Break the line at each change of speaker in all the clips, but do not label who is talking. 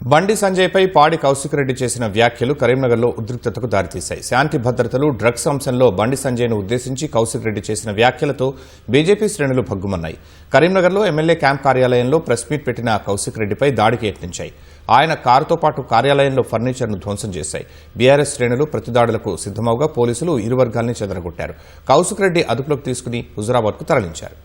బండి సంజయ్పై పాడి కౌశిక్ రెడ్డి చేసిన వ్యాఖ్యలు కరీంనగర్లో ఉద్రిక్తతకు దారితీశాయి. శాంతి భద్రతలు, డ్రగ్స్ అంశంలో బండి సంజయ్ను ఉద్దేశించి కౌశిక్ రెడ్డి చేసిన వ్యాఖ్యలతో బీజేపీ శ్రేణులు భగ్గుమన్నాయి. కరీంనగర్లో ఎమ్మెల్యే క్యాంప్ కార్యాలయంలో ప్రెస్ మీట్ పెట్టిన కౌశిక్ రెడ్డిపై దాడికి యత్నించాయి. ఆయన కారుతో పాటు కార్యాలయంలో ఫర్నిచర్ను ధ్వంసం చేశాయి. బీఆర్ఎస్ శ్రేణులు ప్రతిదాడులకు సిద్దమవగా పోలీసులు ఇరు వర్గాల్ని చెదరగొట్టారు. కౌశిక్ రెడ్డి అదుపులోకి తీసుకుని హుజురాబాద్కు తరలించారు.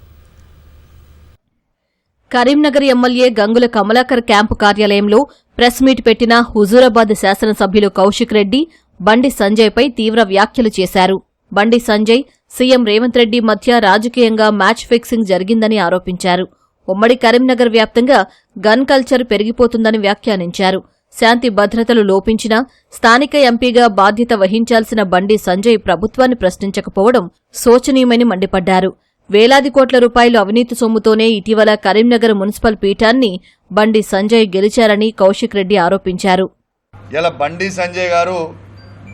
కరీంనగర్ ఎమ్మెల్యే గంగుల కమలాకర్ క్యాంపు కార్యాలయంలో ప్రెస్ మీట్ పెట్టిన హుజూరాబాద్ శాసనసభ్యులు కౌశిక్ రెడ్డి బండి సంజయ్పై తీవ్ర వ్యాఖ్యలు చేశారు. బండి సంజయ్, సీఎం రేవంత్ రెడ్డి మధ్య రాజకీయంగా మ్యాచ్ ఫిక్సింగ్ జరిగిందని ఆరోపించారు. ఉమ్మడి కరీంనగర్ వ్యాప్తంగా గన్ కల్చర్ పెరిగిపోతుందని వ్యాఖ్యానించారు. శాంతి భద్రతలు లోపించినా స్థానిక ఎంపీగా బాధ్యత వహించాల్సిన బండి సంజయ్ ప్రభుత్వాన్ని ప్రశ్నించకపోవడం శోచనీయమని మండిపడ్డారు. వేలాది కోట్ల రూపాయలు అవినీతి సొమ్ముతోనే ఇటీవల కరీంనగర్ మున్సిపల్ పీఠాన్ని బండి సంజయ్ గెలిచారని కౌశిక్ రెడ్డి ఆరోపించారు.
ఇలా బండి సంజయ్ గారు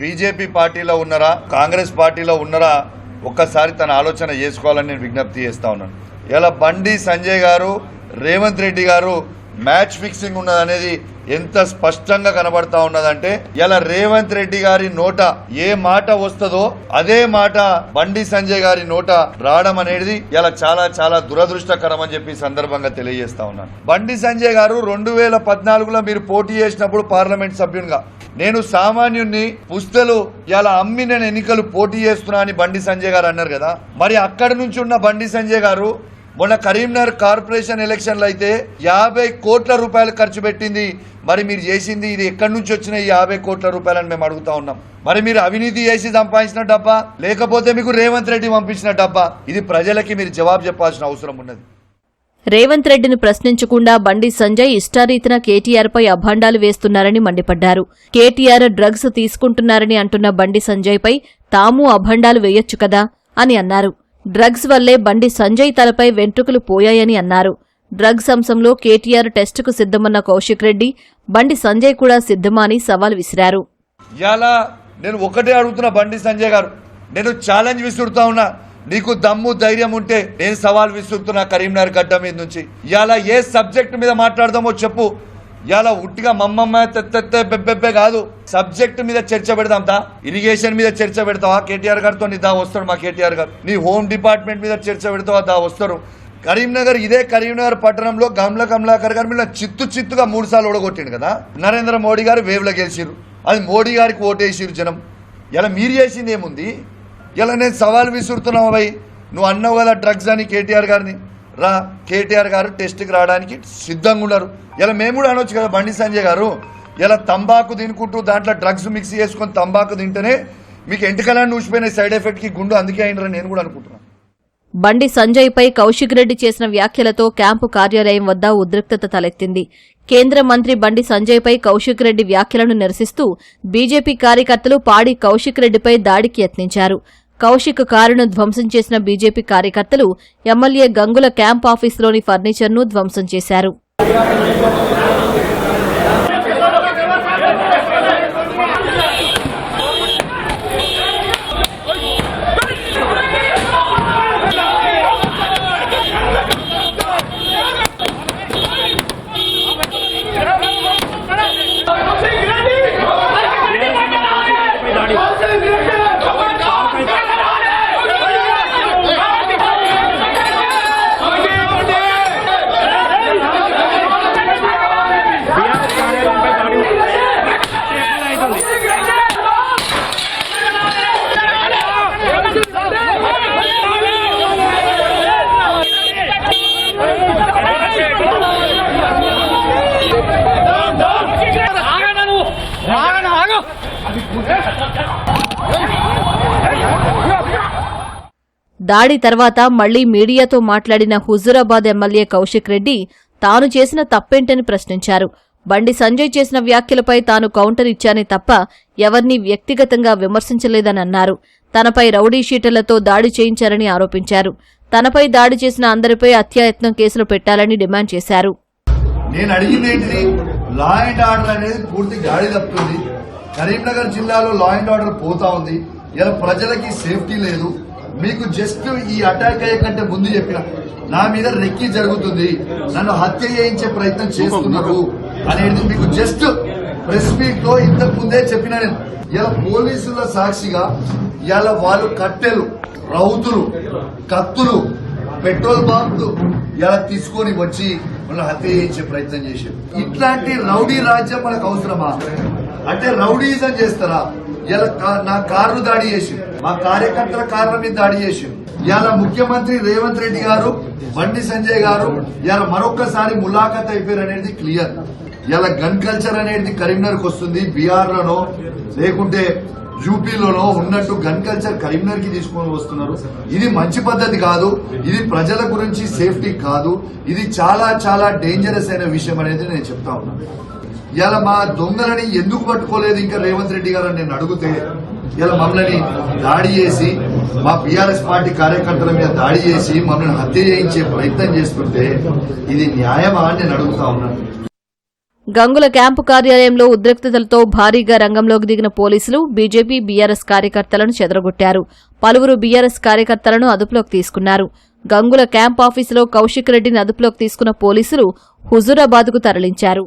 బీజేపీ పార్టీలో ఉన్నారా, కాంగ్రెస్ పార్టీలో ఉన్నారా, ఒక్కసారి తన ఆలోచన చేసుకోవాలని నేను విజ్ఞప్తి చేస్తా ఉన్నాను. ఇలా బండి సంజయ్ గారు, రేవంత్ రెడ్డి గారు మ్యాచ్ ఫిక్సింగ్ ఉన్నదనేది ఎంత స్పష్టంగా కనబడతా ఉన్నదంటే, ఇలా రేవంత్ రెడ్డి గారి నోట ఏ మాట వస్తుందో అదే మాట బండి సంజయ్ గారి నోట రావడం అనేది ఇలా చాలా చాలా దురదృష్టకరం అని చెప్పి సందర్భంగా తెలియజేస్తా ఉన్నాను. బండి సంజయ్ గారు 2014లో మీరు పోటీ చేసినప్పుడు పార్లమెంట్ సభ్యునిగా నేను సామాన్యుణ్ణి పుస్తలు ఇలా అమ్మి నేను ఎన్నికలు పోటీ చేస్తున్నా అని బండి సంజయ్ గారు అన్నారు కదా. మరి అక్కడి నుంచి ఉన్న బండి సంజయ్ గారు మొన్న కరీంనగర్ కార్పొరేషన్ ఎలక్షన్లు అయితే 50 కోట్ల రూపాయలు ఖర్చు పెట్టింది. మరి మీరు చేసింది ఇది ఎక్కడి నుంచి వచ్చిన ఈ 50 కోట్ల రూపాయలని మేము అడుగుతా ఉన్నాం. మరి మీరు అవినీతి చేసి సంపాదించిన డబ్బా, లేకపోతే మీకు రేవంత్ రెడ్డి పంపించిన డబ్బా? ఇది ప్రజలకి మీరు జవాబు చెప్పాల్సిన అవసరం ఉన్నది.
రేవంత్ రెడ్డిని ప్రశ్నించకుండా బండి సంజయ్ ఇష్టారీతిన కేటీఆర్పై అభాండాలు వేస్తున్నారని మండిపడ్డారు. కేటీఆర్ డ్రగ్స్ తీసుకుంటున్నారని అంటున్న బండి సంజయ్పై తాము అభాండాలు వేయొచ్చు కదా అని అన్నారు. డ్రగ్స్ వల్లే బండి సంజయ్ తలపై వెంట్రుకలు పోయాయని అన్నారు. డ్రగ్స్ అంశంలో కేటీఆర్ టెస్టుకు సిద్దమన్న కౌశిక్ రెడ్డి బండి సంజయ్ కూడా సిద్దమా అని సవాల్ విసిరారు.
ఇలా నేను ఒకటే అడుగుతున్నా బండి సంజయ్ గారు, నేను ఛాలెంజ్ విసురుతా ఉన్నా. నీకు దమ్ము ధైర్యం ఉంటే నేను సవాల్ విసురుతున్నా కరీంనగర్ గడ్డ మీద నుంచి. ఇలా ఏ సబ్జెక్ట్ మీద మాట్లాడదామో చెప్పు. ఇలా ఉట్టిగా మమ్మమ్మ బెబ్బెబ్బే కాదు, సబ్జెక్ట్ మీద చర్చ పెడదాంతా. ఇరిగేషన్ మీద చర్చ పెడతావా? కేటీఆర్ గారితో దా వస్తాడు మా కేటీఆర్ గారు. నీ హోమ్ డిపార్ట్మెంట్ మీద చర్చ పెడతావా? దా వస్తారు. కరీంనగర్, ఇదే కరీంనగర్ పట్టణంలో గంగుల కమలాకర్ గారు మీరు చిత్తుగా 3 సార్లు ఓడగొట్టిండు కదా. నరేంద్ర మోడీ గారు వేవ్లో గెలిచిరు, అది మోడీ గారికి ఓటేసిరు జనం. ఇలా మీరు చేసింది ఏముంది? ఇలా నేను సవాల్ విసురుతున్నావు భయ్. నువ్వు అన్నావు కదా డ్రగ్స్ అని కేటీఆర్ గారిని. రా, కేటీఆర్ గారు టెస్ట్కి రావడానికి సిద్ధంగా ఉన్నారు. ఇలా మేము కూడా అనొచ్చు కదా బండి సంజయ్ గారు. ఇలా తంబాకు తినుకుంటూ దాంట్లో డ్రగ్స్ మిక్స్ చేసుకొని తంబాకు తింటేనే మీకు ఎంటకలాన్ని ఊసిపోయిన సైడ్ ఎఫెక్ట్కి గుండు అందుకే అయినరని నేను కూడా అనుకుంటున్నాను.
బండి సంజయ్పై కౌశిక్ రెడ్డి చేసిన వ్యాఖ్యలతో క్యాంపు కార్యాలయం వద్ద ఉద్రిక్తత తలెత్తింది. కేంద్ర మంత్రి బండి సంజయ్పై కౌశిక్ రెడ్డి వ్యాఖ్యలను నిరసిస్తూ బీజేపీ కార్యకర్తలు పాడి కౌశిక్ రెడ్డిపై దాడికి యత్నించారు. కౌశిక్ కారును ధ్వంసం చేసిన బీజేపీ కార్యకర్తలు ఎమ్మెల్యే గంగుల క్యాంప్ ఆఫీసులోని ఫర్నిచర్ను ధ్వంసం చేశారు. దాడి తర్వాత మళ్లీ మీడియాతో మాట్లాడిన హుజూరాబాద్ ఎమ్మెల్యే కౌశిక్ రెడ్డి తాను చేసిన తప్పేంటని ప్రశ్నించారు. బండి సంజయ్ చేసిన వ్యాఖ్యలపై తాను కౌంటర్ ఇచ్చానే తప్ప ఎవరినీ వ్యక్తిగతంగా విమర్శించలేదని అన్నారు. తనపై రౌడీ షీటర్లతో దాడి చేయించారని ఆరోపించారు. తనపై దాడి చేసిన అందరిపై హత్యాయత్నం కేసులు పెట్టాలని డిమాండ్ చేశారు.
నేను అడిగింది ఏంటిది? లా అండ్ ఆర్డర్ అనేది పూర్తి గాడి తప్పుతుంది. కరీంనగర్ జిల్లాలో లా అండ్ ఆర్డర్ పోతా ఉంది. ఇలా ప్రజలకి సేఫ్టీ లేదు. మీకు జస్ట్ ఈ అటాక్ అయ్యే కంటే ముందు చెప్పిన నా మీద రెక్కి జరుగుతుంది, నన్ను హత్య చేయించే ప్రయత్నం చేస్తున్నారు, అనేది మీకు జస్ట్ ప్రెస్ మీట్ లో ఇంతకు ముందే చెప్పిన నేను. ఇలా పోలీసుల సాక్షిగా ఇలా వాళ్ళు కట్టెలు, రౌతులు, కత్తులు, పెట్రోల్ బాంబులు ఇలా తీసుకొని వచ్చి మన హత్య చేయించే ప్రయత్నం చేశారు. ఇట్లాంటి రౌడీ రాజ్యం మనకు అవసరమా? అంటే రౌడీజం చేస్తారా? ఇలా నా కార్లు దాడి చేసి, మా కార్యకర్తల కార్ల మీద దాడి చేసి, ఇలా ముఖ్యమంత్రి రేవంత్ రెడ్డి గారు, బండి సంజయ్ గారు ఇలా మరొక్కసారి ములాఖాత్ అయిపోయారు అనేది క్లియర్. ఇలా గన్ కల్చర్ అనేది కరీంనగర్కి వస్తుంది. బీహార్ లోనో లేకుంటే యూపీలోనో ఉన్నట్టు గన్ కల్చర్ కరీంనగర్ కి తీసుకొని వస్తున్నారు. ఇది మంచి పద్ధతి కాదు. ఇది ప్రజల గురించి సేఫ్టీ కాదు. ఇది చాలా చాలా డేంజరస్ అయిన విషయం అనేది నేను చెప్తా ఉన్నాను. ఇలా మా దొంగలని ఎందుకు పట్టుకోలేదు ఇంకా రేవంత్ రెడ్డి గారు నేను అడిగితే, ఇలా మమ్మల్ని దాడి చేసి, మా బీఆర్ఎస్ పార్టీ కార్యకర్తల మీద దాడి చేసి మమ్మల్ని హత్య చేయించే ప్రయత్నం చేస్తుంటే ఇది న్యాయమా అని నేను అడుగుతా ఉన్నాను.
గంగుల క్యాంపు కార్యాలయంలో ఉద్రిక్తతలతో భారీగా రంగంలోకి దిగిన పోలీసులు బీజేపీ బీఆర్ఎస్ కార్యకర్తలను చెదరగొట్టారు. పలువురు బీఆర్ఎస్ కార్యకర్తలను అదుపులోకి తీసుకున్నారు. గంగుల క్యాంప్ ఆఫీసులో కౌశిక్ రెడ్డిని అదుపులోకి తీసుకున్న పోలీసులు హుజూరాబాద్కు తరలించారు.